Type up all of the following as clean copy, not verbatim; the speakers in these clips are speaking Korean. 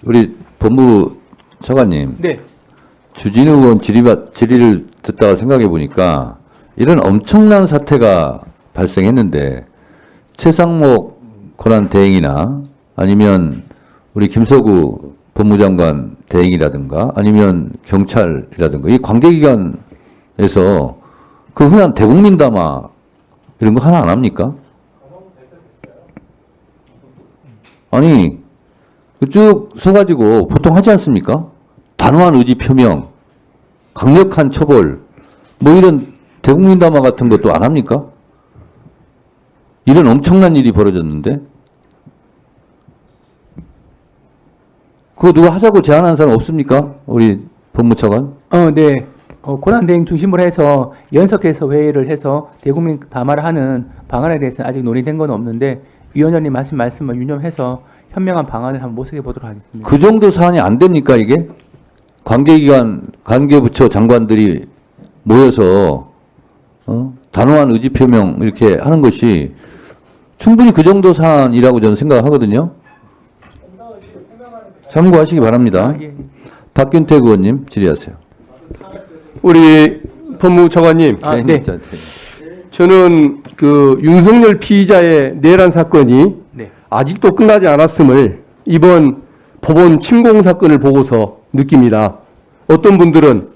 우리 법무 차관님. 네. 주진우 의원 질의를 듣다가 생각해 보니까 이런 엄청난 사태가 발생했는데 최상목 권한 대행이나 아니면 우리 김서구 법무장관 대행이라든가 아니면 경찰이라든가 이 관계기관에서 그 흔한 대국민 담화 이런 거 하나 안 합니까? 아니 쭉 서가지고 보통 하지 않습니까? 단호한 의지 표명, 강력한 처벌, 뭐 이런 대국민 담화 같은 것도 안 합니까? 이런 엄청난 일이 벌어졌는데 그거 누가 하자고 제안한 사람 없습니까? 우리 법무차관? 네. 권한대행 중심으로 해서 연석해서 회의를 해서 대국민 담화를 하는 방안에 대해서는 아직 논의된 건 없는데 위원장님 말씀을 유념해서 현명한 방안을 한번 모색해 보도록 하겠습니다. 그 정도 사안이 안 됩니까 이게? 관계기관, 관계부처 장관들이 모여서 단호한 의지 표명 이렇게 하는 것이 충분히 그 정도 사안이라고 저는 생각하거든요. 참고하시기 바랍니다. 예. 박균택 의원님 질의하세요. 우리 법무차관님, 네. 저는 그 윤석열 피의자의 내란 사건이 네. 아직도 끝나지 않았음을 이번 법원 침공 사건을 보고서 느낍니다. 어떤 분들은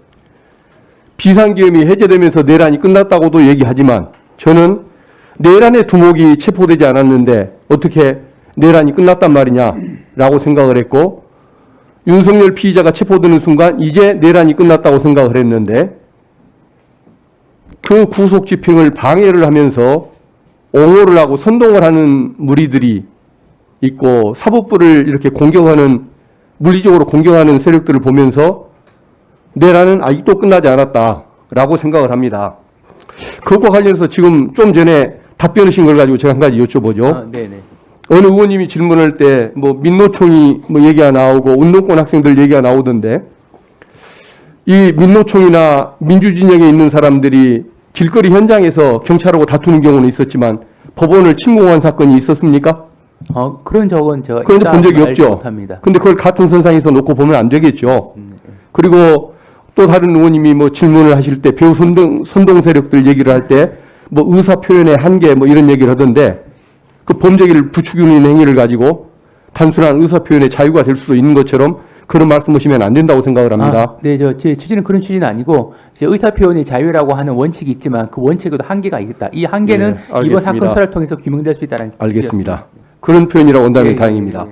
비상계엄이 해제되면서 내란이 끝났다고도 얘기하지만 저는 내란의 두목이 체포되지 않았는데 어떻게 내란이 끝났단 말이냐라고 생각을 했고 윤석열 피의자가 체포되는 순간 이제 내란이 끝났다고 생각을 했는데 그 구속 집행을 방해를 하면서 옹호를 하고 선동을 하는 무리들이 있고 사법부를 이렇게 공격하는 물리적으로 공격하는 세력들을 보면서 내란은 아직도 끝나지 않았다라고 생각을 합니다. 그것과 관련해서 지금 좀 전에 답변하신 걸 가지고 제가 한 가지 여쭤보죠. 네네. 어느 의원님이 질문할 때 뭐 민노총이 뭐 얘기가 나오고 운동권 학생들 얘기가 나오던데 이 민노총이나 민주진영에 있는 사람들이 길거리 현장에서 경찰하고 다투는 경우는 있었지만 법원을 침공한 사건이 있었습니까? 그런 적은 제가 그런데 본 적이 없죠. 못합니다. 근데 그걸 같은 선상에서 놓고 보면 안 되겠죠. 그리고 또 다른 의원님이 뭐 질문을 하실 때 배우 선동 세력들 얘기를 할 때 뭐 의사 표현의 한계 뭐 이런 얘기를 하던데 그 범죄를 부추기는 행위를 가지고 단순한 의사 표현의 자유가 될 수도 있는 것처럼 그런 말씀하시면 안 된다고 생각을 합니다. 네, 제 취지는 그런 취지는 아니고 의사 표현의 자유라고 하는 원칙이 있지만 그 원칙에도 한계가 있다. 이 한계는 네, 이번 사건 수사를 통해서 규명될 수 있다는 알겠습니다. 그런 표현이라고 한다면 다행입니다. 예.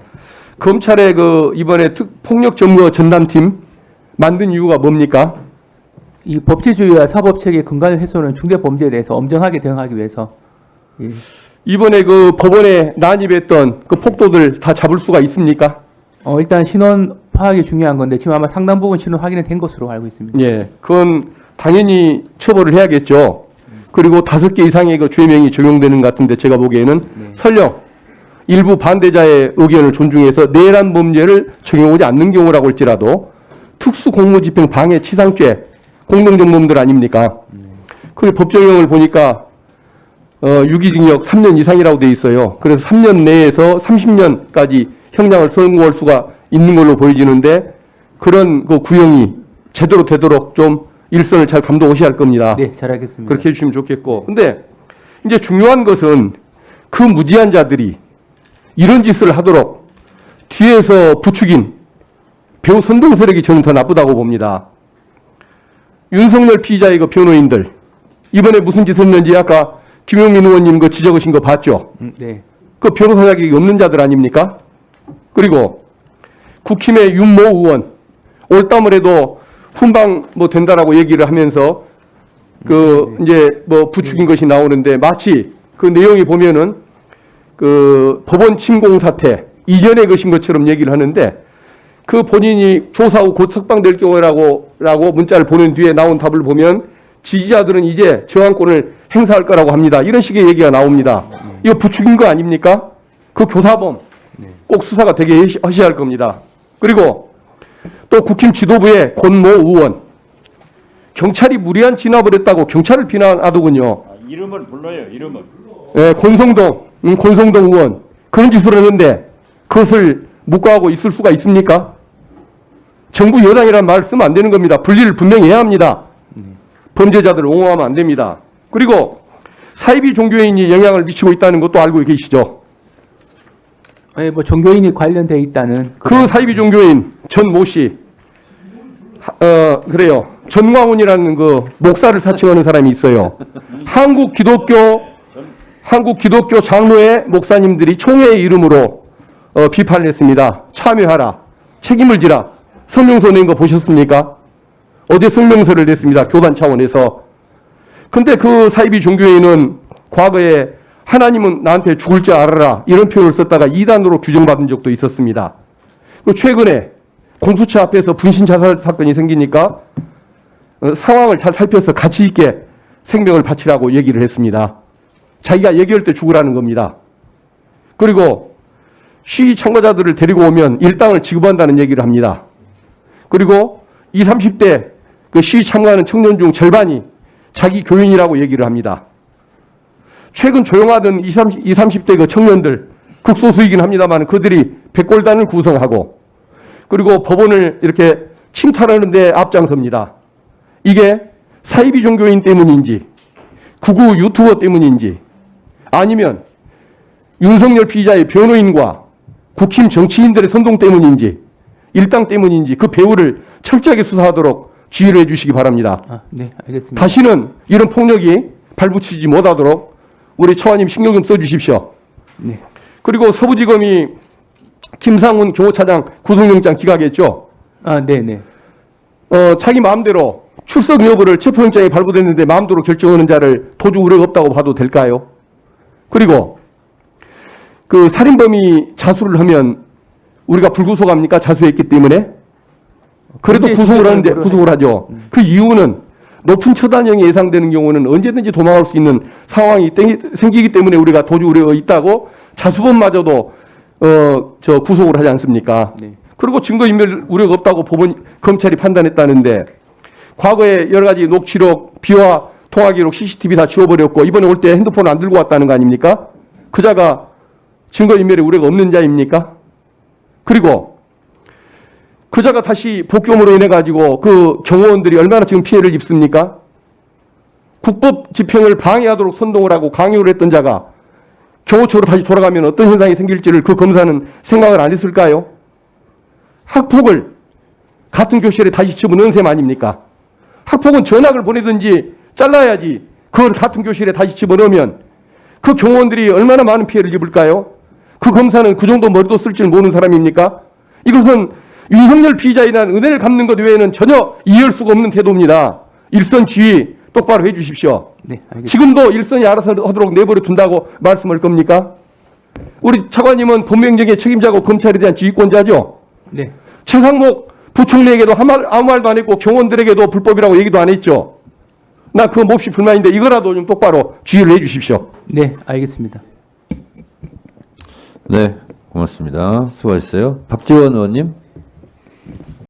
검찰의 그 이번에 폭력 점거 전담팀 만든 이유가 뭡니까? 이 법치주의와 사법체계 근간을 훼손하는 중대 범죄에 대해서 엄정하게 대응하기 위해서. 예. 이번에 그 법원에 난입했던 그 폭도들 다 잡을 수가 있습니까? 일단 신원 파악이 중요한 건데 지금 아마 상당 부분 신원 확인이 된 것으로 알고 있습니다. 예, 그건 당연히 처벌을 해야겠죠. 그리고 5개 이상의 그 죄명이 적용되는 것 같은데 제가 보기에는 설령 일부 반대자의 의견을 존중해서 내란 범죄를 적용하지 않는 경우라고 할지라도 특수공무집행 방해 치상죄 공동정범들 아닙니까? 그 법정형을 보니까 유기징역 3년 이상이라고 돼 있어요. 그래서 3년 내에서 30년까지 형량을 선고할 수가 있는 걸로 보여지는데 그런 그 구형이 제대로 되도록 좀 일선을 잘 감독하셔야 할 겁니다. 네, 잘하겠습니다. 그렇게 해주시면 좋겠고. 근데 이제 중요한 것은 그 무지한 자들이 이런 짓을 하도록 뒤에서 부추긴 배우 선동 세력이 저는 더 나쁘다고 봅니다. 윤석열 피의자의 그 변호인들 이번에 무슨 짓을 했는지 아까 김용민 의원님 그 지적하신 거 봤죠? 네. 그 변호사 자격이 없는 자들 아닙니까? 그리고 국힘의 윤모 의원 올담을 해도 훈방 뭐 된다라고 얘기를 하면서 그 이제 뭐 부추긴 것이 나오는데 마치 그 내용이 보면은 그 법원 침공 사태 이전의 것인 것처럼 얘기를 하는데 그 본인이 조사하고 곧 석방될 경우라고 문자를 보낸 뒤에 나온 답을 보면 지지자들은 이제 저항권을 행사할 거라고 합니다. 이런 식의 얘기가 나옵니다. 이거 부추긴 거 아닙니까? 그 교사범 꼭 수사가 되게 하셔야 할 겁니다. 그리고 또 국힘 지도부의 권모 의원 경찰이 무리한 진압을 했다고 경찰을 비난하더군요. 이름을 불러요. 이름을. 권성동 의원 그런 짓을 하는데 그것을 묵과하고 있을 수가 있습니까? 정부 여당이라는 말 쓰면 안 되는 겁니다. 분리를 분명히 해야 합니다. 범죄자들을 옹호하면 안 됩니다. 그리고 사이비 종교인이 영향을 미치고 있다는 것도 알고 계시죠? 예, 뭐 종교인이 관련돼 있다는 그 사이비 종교인 전 모 씨, 그래요. 전광훈이라는 그 목사를 사칭하는 사람이 있어요. 한국 기독교 장로회 목사님들이 총회의 이름으로 비판을 했습니다. 참여하라, 책임을 지라. 성명서 낸 거 보셨습니까? 어제 성명서를 냈습니다. 교단 차원에서. 근데 그 사이비 종교인은 과거에 하나님은 나한테 죽을 줄 알아라 이런 표현을 썼다가 이단으로 규정받은 적도 있었습니다. 최근에 공수처 앞에서 분신 자살 사건이 생기니까 상황을 잘 살펴서 가치 있게 생명을 바치라고 얘기를 했습니다. 자기가 얘기할 때 죽으라는 겁니다. 그리고 시위 참가자들을 데리고 오면 일당을 지급한다는 얘기를 합니다. 그리고 20, 30대 그 시위 참가하는 청년 중 절반이 자기 교인이라고 얘기를 합니다. 최근 조용하던 20, 30대 그 청년들, 극소수이긴 합니다만 그들이 백골단을 구성하고 그리고 법원을 이렇게 침탈하는 데 앞장섭니다. 이게 사이비 종교인 때문인지 구구 유튜버 때문인지 아니면 윤석열 피의자의 변호인과 국힘 정치인들의 선동 때문인지 일당 때문인지 그 배후를 철저하게 수사하도록 지휘를 해주시기 바랍니다. 아, 네, 알겠습니다. 다시는 이런 폭력이 발붙이지 못하도록 우리 차관님 신경 좀 써주십시오. 네. 그리고 서부지검이 김상훈 경호차장 구속영장 기각했죠. 아, 네, 네. 자기 마음대로 출석 여부를 체포영장이 발부됐는데 마음대로 결정하는 자를 도주 우려가 없다고 봐도 될까요? 그리고 그 살인범이 자수를 하면 우리가 불구속합니까? 자수했기 때문에? 그래도 구속을 하는데 구속을 하죠. 그 이유는 높은 처단형이 예상되는 경우는 언제든지 도망갈 수 있는 상황이 생기기 때문에 우리가 도주 우려가 있다고 자수범마저도 구속을 하지 않습니까? 네. 그리고 증거인멸 우려가 없다고 검찰이 판단했다는데 과거에 여러 가지 녹취록, 비화, 통화기록, CCTV 다 지워버렸고 이번에 올 때 핸드폰을 안 들고 왔다는 거 아닙니까? 그자가 증거인멸의 우려가 없는 자입니까? 그리고 그자가 다시 복귀함으로 인해 가지고 그 경호원들이 얼마나 지금 피해를 입습니까? 국법 집행을 방해하도록 선동을 하고 강요를 했던 자가 경호처로 다시 돌아가면 어떤 현상이 생길지를 그 검사는 생각을 안 했을까요? 학폭을 같은 교실에 다시 집어넣은 셈 아닙니까? 학폭은 전학을 보내든지 잘라야지 그걸 같은 교실에 다시 집어넣으면 그 경호원들이 얼마나 많은 피해를 입을까요? 그 검사는 그 정도 머리도 쓸 줄 모르는 사람입니까? 이것은 윤석열 피의자에 대한 은혜를 갚는 것 외에는 전혀 이해할 수가 없는 태도입니다. 일선지휘 똑바로 해 주십시오. 네, 알겠습니다. 지금도 일선이 알아서 하도록 내버려 둔다고 말씀할 겁니까? 우리 차관님은 법명정의 책임자고 검찰에 대한 지휘권자죠? 네. 최상목 부총리에게도 아무 말도 안 했고 경원들에게도 불법이라고 얘기도 안 했죠? 나 그거 몹시 불만인데 이거라도 좀 똑바로 지휘를 해 주십시오. 네, 알겠습니다. 네, 고맙습니다. 수고하셨어요. 박지원 의원님.